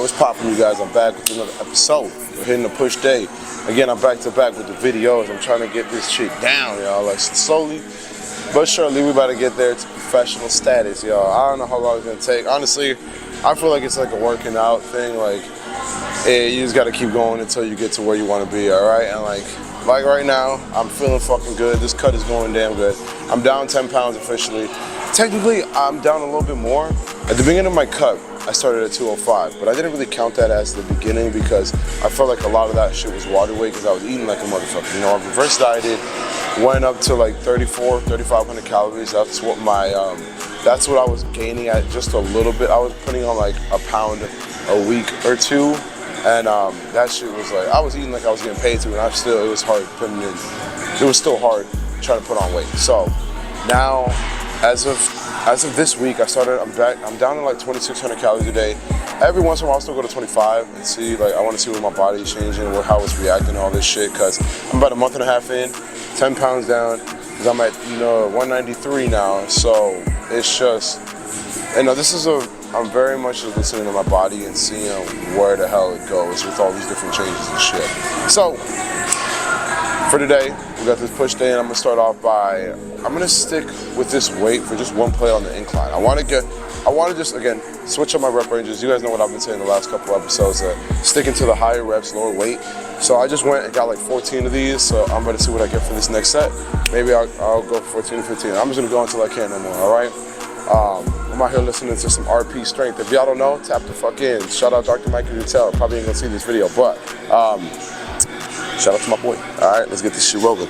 Alright, what's poppin', you guys? I'm back with another episode. We're hitting the push day. Again, I'm back to back with the videos. I'm trying to get this shit down, y'all. Like, slowly but surely, we about to get there to professional status, y'all. I don't know how long it's gonna take. Honestly, I feel like it's like a working out thing. Like, you just gotta keep going until you get to where you wanna be, alright? And like right now, I'm feeling fucking good. This cut is going damn good. I'm down 10 pounds officially. Technically, I'm down a little bit more. At the beginning of my cut, I started at 205, but I didn't really count that as the beginning because I felt like a lot of that shit was water weight because I was eating like a motherfucker. You know, I reverse dieted, went up to like 3,500 calories. That's what that's what I was gaining at, just a little bit. I was putting on like a pound a week or two, and that shit was like, I was eating like I was getting paid to, and it was hard putting in, it was still hard trying to put on weight. So now, as of this week, I'm down to like 2,600 calories a day. Every once in a while, I'll still go to 25 and see, like, I want to see what my body's changing, how it's reacting to all this shit, because I'm about a month and a half in, 10 pounds down, because I'm at, 193 now, so it's just, I'm very much just listening to my body and seeing where the hell it goes with all these different changes and shit. So, for today, we got this push day, and I'm gonna start off by, I'm gonna stick with this weight for just one play on the incline. I wanna just, again, switch up my rep ranges. You guys know what I've been saying the last couple episodes, sticking to the higher reps, lower weight. So I just went and got like 14 of these, so I'm gonna see what I get for this next set. Maybe I'll go for 14 or 15. I'm just gonna go until I can't no more, all right? I'm out here listening to some RP strength. If y'all don't know, tap the fuck in. Shout out Dr. Mikey Dutel. Probably ain't gonna see this video, but shout out to my boy. All right, let's get this shit rolling.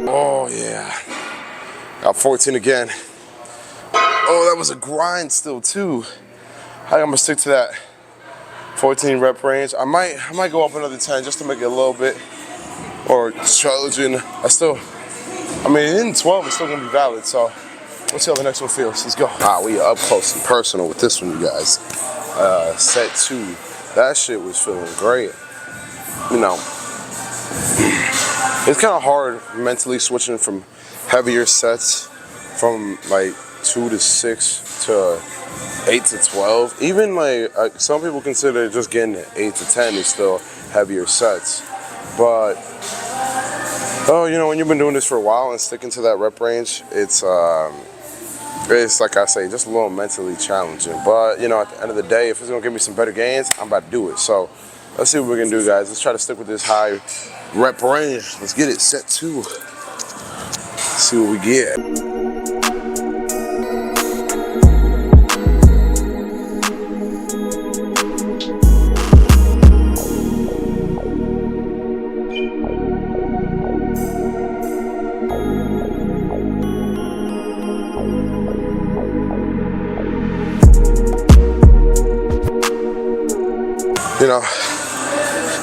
Oh yeah, got 14 again. Oh, that was a grind still too. I think I'm gonna stick to that 14 rep range. I might go up another 10 just to make it a little bit or challenging. In 12 it's still gonna be valid, so let's see how the next one feels. Let's go. We are up close and personal with this one, you guys. Set 2. That shit was feeling great. It's kind of hard mentally switching from heavier sets from like 2 to 6 to 8 to 12. Even like some people consider just getting 8 to 10 is still heavier sets. But when you've been doing this for a while and sticking to that rep range, it's like I say, just a little mentally challenging. But at the end of the day, if it's gonna give me some better gains, I'm about to do it. So let's see what we can do, guys. Let's try to stick with this high rep range. Let's get it. Set 2. Let's see what we get.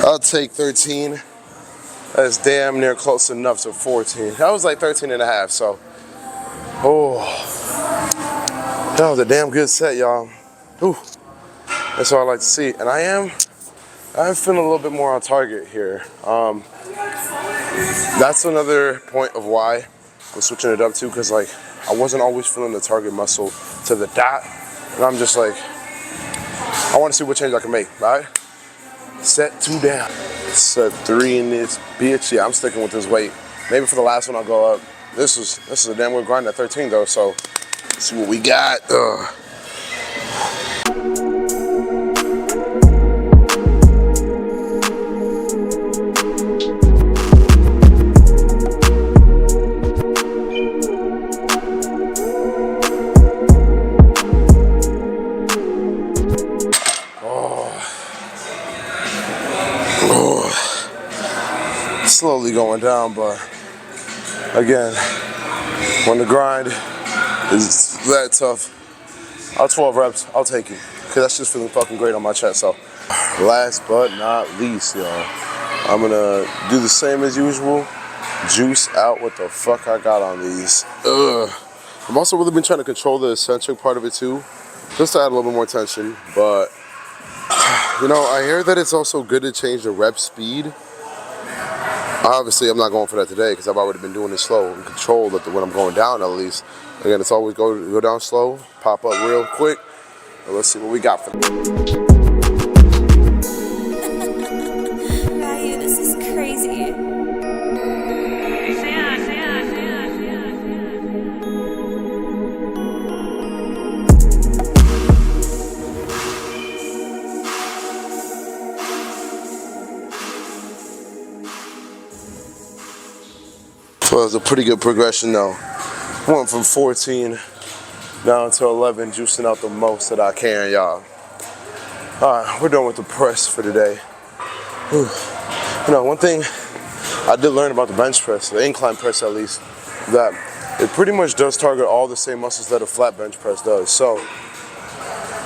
I'll take 13. That's damn near close enough to 14. That was like 13 and a half, so. That was a damn good set, y'all. That's what I like to see. And I'm feeling a little bit more on target here. That's another point of why I'm switching it up too, because like I wasn't always feeling the target muscle to the dot. And I'm just like, I want to see what change I can make, all right? Set 2 down. Set 3 in this bitch. Yeah, I'm sticking with this weight. Maybe for the last one I'll go up. This is a damn good grind at 13 though, so let's see what we got. Slowly going down, but again, when the grind is that tough, I'll 12 reps, I'll take it, because that's just feeling fucking great on my chest. So last but not least, y'all, I'm gonna do the same as usual, juice out what the fuck I got on these. I've also really been trying to control the eccentric part of it too, just to add a little bit more tension. But you know, I hear that it's also good to change the rep speed. Obviously, I'm not going for that today because I've already been doing it slow and controlled when I'm going down at least. Again, it's always go down slow, pop up real quick. And let's see what we got for Ryu, this is crazy. Well, it was a pretty good progression though. Went from 14 down to 11, juicing out the most that I can, y'all. Alright, we're done with the press for today. Whew. You know, one thing I did learn about the bench press, the incline press at least, that it pretty much does target all the same muscles that a flat bench press does. So,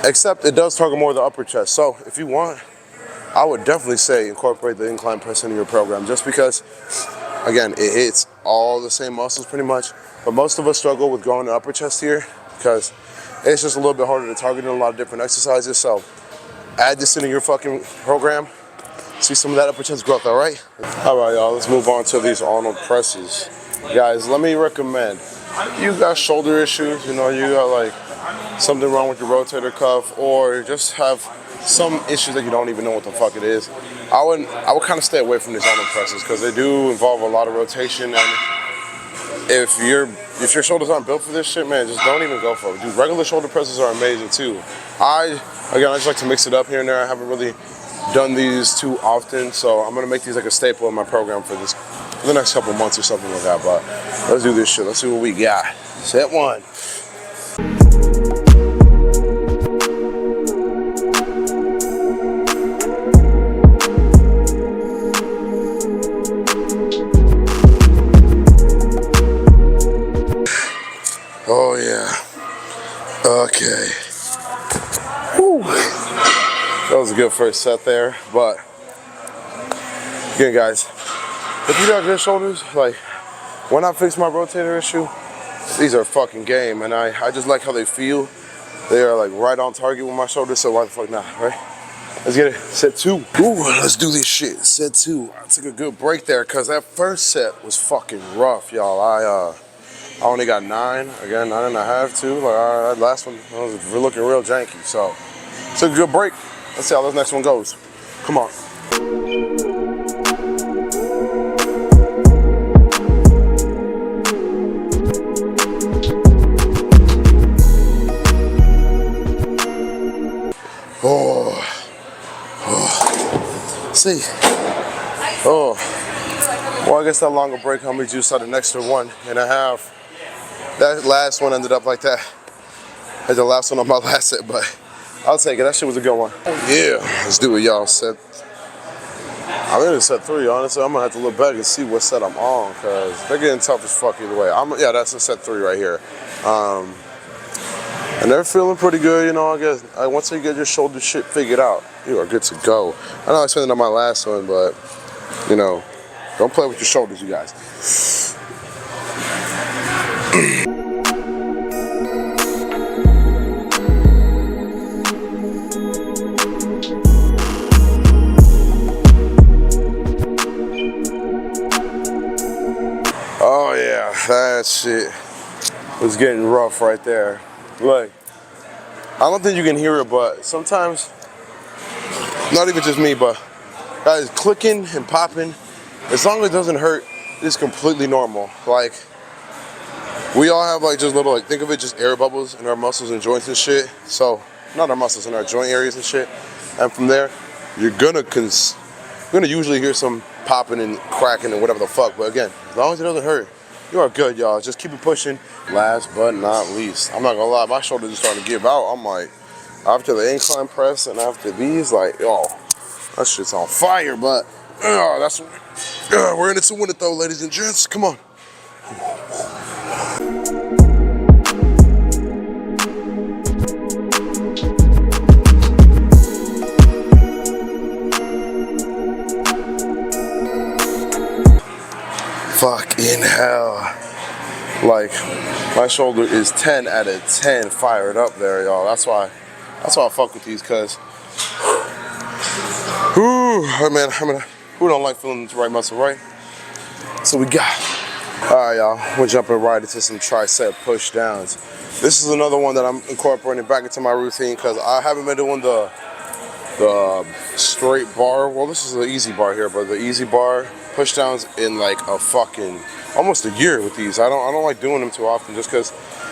except it does target more the upper chest. So, if you want, I would definitely say incorporate the incline press into your program, just because, again, it hits all the same muscles pretty much. But most of us struggle with growing the upper chest here because it's just a little bit harder to target in a lot of different exercises. So add this into your fucking program. See some of that upper chest growth, all right? All right, y'all, let's move on to these Arnold presses. Guys, let me recommend, if you got shoulder issues, you know, you got like something wrong with your rotator cuff, or just have some issues that you don't even know what the fuck it is, I would kind of stay away from these Arnold presses because they do involve a lot of rotation, and if your shoulders aren't built for this shit, man, just don't even go for it. Dude, regular shoulder presses are amazing too. I just like to mix it up here and there. I haven't really done these too often, so I'm gonna make these like a staple in my program for the next couple months or something like that. But let's do this shit. Let's see what we got. Set one. Oh yeah. Okay. Whew. That was a good first set there, but again, guys, if you got good shoulders, like when I fix my rotator issue, these are fucking game, and I just like how they feel. They are like right on target with my shoulders, so why the fuck not, right? Let's get it. Set two. Ooh, let's do this shit. Set two. I took a good break there because that first set was fucking rough, y'all. I only got 9. Again, 9.5 too. Like that last one was looking real janky. So took a good break. Let's see how this next one goes. Come on. Oh. See. Oh. Well, I guess that longer break helped me juice out an extra 1.5. That last one ended up like that. As the last one on my last set, but I'll take it. That shit was a good one. Yeah, let's do it, y'all. I think it's set 3. Honestly, I'm gonna have to look back and see what set I'm on, cause they're getting tough as fuck either way. Yeah, that's a set 3 right here. And they're feeling pretty good, you know. I guess once you get your shoulder shit figured out, you are good to go. I know I spent it on my last one, but you know, don't play with your shoulders, you guys. Oh yeah, that shit was getting rough right there. Like, I don't think you can hear it, but sometimes, not even just me, but guys, clicking and popping, as long as it doesn't hurt, it's completely normal. Like, we all have like just little, like, think of it just air bubbles in our muscles and joints and shit. So, not our muscles, in our joint areas and shit. And from there, you're gonna usually hear some popping and cracking and whatever the fuck. But again, as long as it doesn't hurt, you are good, y'all. Just keep it pushing. Last but not least, I'm not gonna lie, my shoulders are starting to give out. I'm like, after the incline press and after these, like, oh, that shit's on fire. But we're in it to win it though, ladies and gents. Come on. Fucking hell. Like, My shoulder is 10 out of 10 fired up there, y'all. That's why I fuck with these, cause who don't like feeling the right muscle, right? So we got. All right, y'all. We're jumping right into some tricep push downs. This is another one that I'm incorporating back into my routine because I haven't been doing the straight bar. Well, this is the easy bar here, but the easy bar push downs in like a fucking almost a year with these. I don't like doing them too often just because,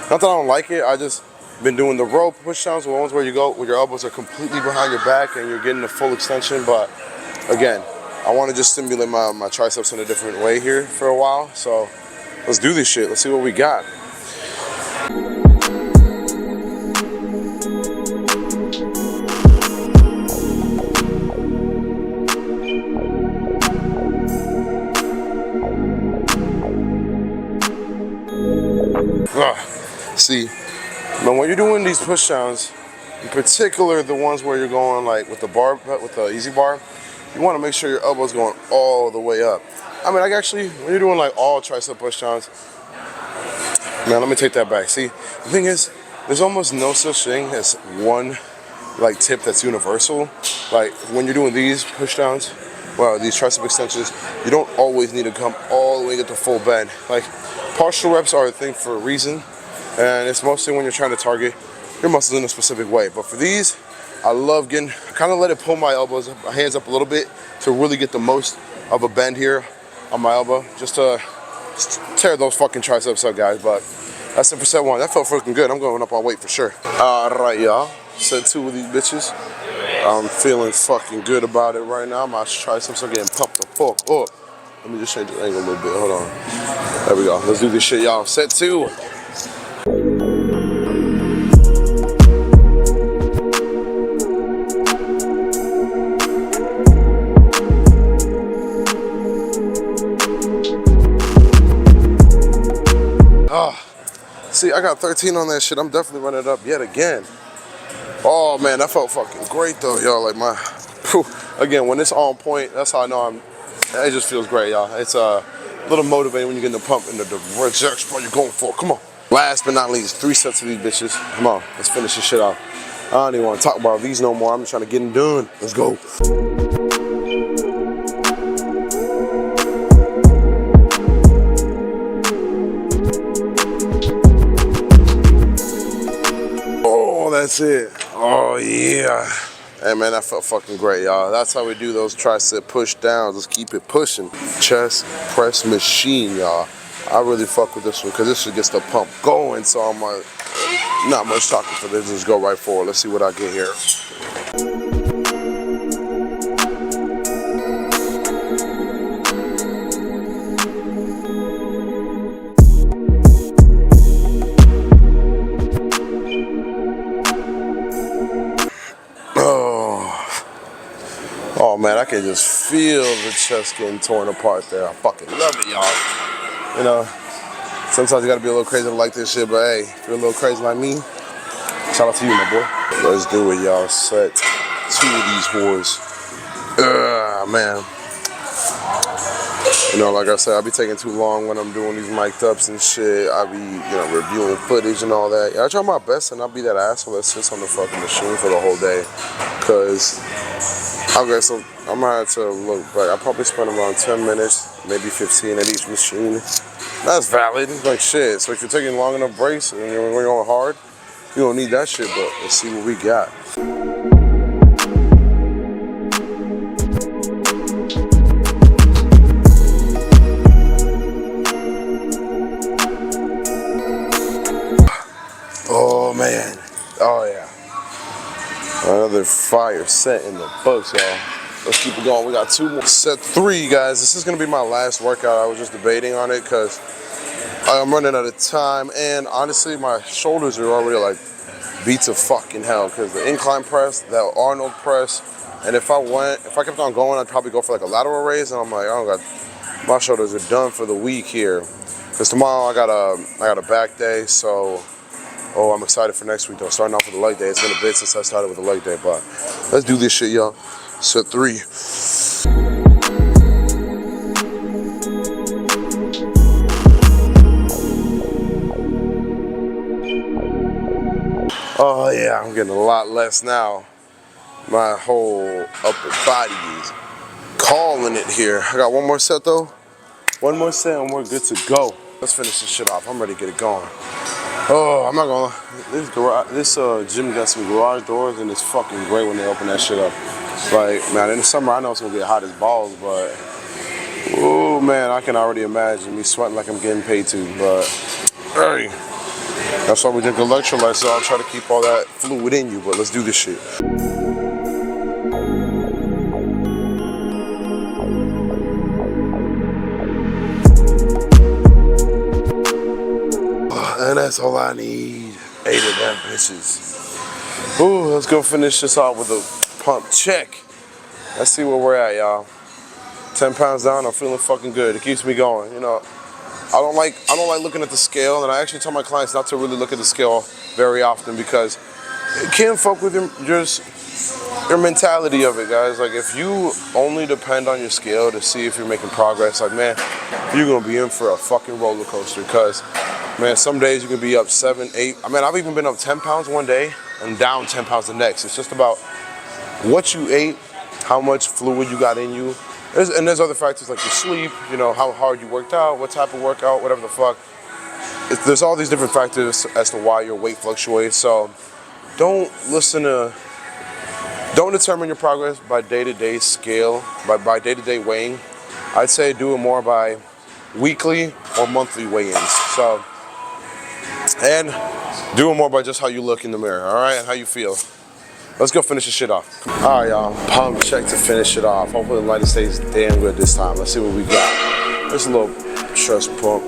not that I don't like it, I just been doing the rope push downs, the ones where you go where your elbows are completely behind your back and you're getting the full extension. But again, I want to just stimulate my triceps in a different way here for a while. So let's do this shit. Let's see what we got. See, now when you're doing these push downs, in particular the ones where you're going like with the bar, with the easy bar, you want to make sure your elbow's going all the way up. I mean, like actually, when you're doing like all tricep push downs, man, let me take that back. See, the thing is, there's almost no such thing as one like tip that's universal. Like when you're doing these push downs, well, these tricep extensions, you don't always need to come all the way at the full bend. Like partial reps are a thing for a reason, and it's mostly when you're trying to target your muscles in a specific way. But for these, I love getting, kind of let it pull my elbows, my hands up a little bit to really get the most of a bend here on my elbow, just to tear those fucking triceps up, guys. But that's it for set one. That felt freaking good. I'm going up on weight for sure. All right, y'all. Set two of these bitches. I'm feeling fucking good about it right now. My triceps are getting pumped the fuck up. Let me just change the angle a little bit. Hold on. There we go. Let's do this shit, y'all. Set two. See, I got 13 on that shit. I'm definitely running it up yet again. Oh man, that felt fucking great though, y'all. Like again, when it's on point, that's how I know it just feels great, y'all. It's a little motivating when you're getting the pump in the direction you're going for. Come on. Last but not least, 3 sets of these bitches. Come on, let's finish this shit off. I don't even want to talk about these no more. I'm just trying to get them done. Let's go. That's it. Oh yeah. Hey man, that felt fucking great, y'all. That's how we do those tricep push downs. Let's keep it pushing. Chest press machine, y'all. I really fuck with this one because this shit gets the pump going. So I'm like, not much talking for this. Just go right forward. Let's see what I get here. Oh man, I can just feel the chest getting torn apart there. I fucking love it, y'all. You know, sometimes you gotta be a little crazy to like this shit, but hey, if you're a little crazy like me, shout out to you, my boy. Let's do it, y'all. Set 2 of these whores. Man. You know, like I said, I be taking too long when I'm doing these mic'd ups and shit. I be, you know, reviewing footage and all that. Yeah, I try my best and not be that asshole that sits on the fucking machine for the whole day. Cause, okay, so I'm gonna have to look back. I probably spent around 10 minutes, maybe 15 at each machine. That's valid. It's like shit. So if you're taking long enough breaks and you're going hard, you don't need that shit, but let's see what we got. Oh man, oh yeah. Another fire set in the books, y'all. Let's keep it going. We got 2 more. Set 3, guys. This is gonna be my last workout. I was just debating on it because I'm running out of time, and honestly, my shoulders are already like beat to fucking hell because the incline press, that Arnold press, and if I kept on going, I'd probably go for like a lateral raise, and I'm like, my shoulders are done for the week here. Because tomorrow I got a back day, so. Oh, I'm excited for next week though. Starting off with the leg day. It's been a bit since I started with the leg day, but let's do this shit, y'all. Set 3. Yeah, I'm getting a lot less now. My whole upper body is calling it here. I got one more set though. One more set and we're good to go. Let's finish this shit off. I'm ready to get it going. Oh, I'm not gonna lie. This gym got some garage doors and it's fucking great when they open that shit up. Like, man, in the summer I know it's gonna get hot as balls, but oh man, I can already imagine me sweating like I'm getting paid to. But hey, that's why we drink electrolytes, so I'll try to keep all that fluid in you, but let's do this shit. And that's all I need. 8 of them bitches. Ooh, let's go finish this off with a pump check. Let's see where we're at, y'all. 10 pounds down, I'm feeling fucking good. It keeps me going, you know. I don't like looking at the scale, and I actually tell my clients not to really look at the scale very often because it can fuck with your mentality of it, guys. Like, if you only depend on your scale to see if you're making progress, like, man, you're gonna be in for a fucking roller coaster. Because, man, some days you can be up 7, 8. I mean, I've even been up 10 pounds one day and down 10 pounds the next. It's just about what you ate, how much fluid you got in you. There's other factors like your sleep, you know, how hard you worked out, what type of workout, whatever the fuck. There's all these different factors as to why your weight fluctuates. So don't determine your progress by day-to-day scale, by day-to-day weighing. I'd say do it more by weekly or monthly weigh-ins. So, and do it more by just how you look in the mirror, all right, and how you feel. Let's go finish this shit off. All right, y'all. Pump check to finish it off. Hopefully the lighting stays damn good this time. Let's see what we got. Just a little chest pump.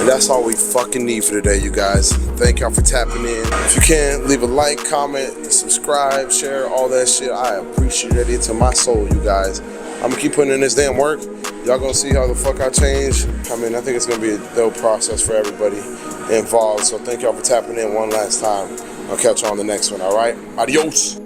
That's all we fucking need for today, you guys. Thank y'all for tapping in. If you can, leave a like, comment, subscribe, share, all that shit. I appreciate it to my soul, you guys. I'm gonna keep putting in this damn work. Y'all gonna see how the fuck I change. I mean, I think it's gonna be a dope process for everybody involved. So thank y'all for tapping in one last time. I'll catch you on the next one, all right? Adios.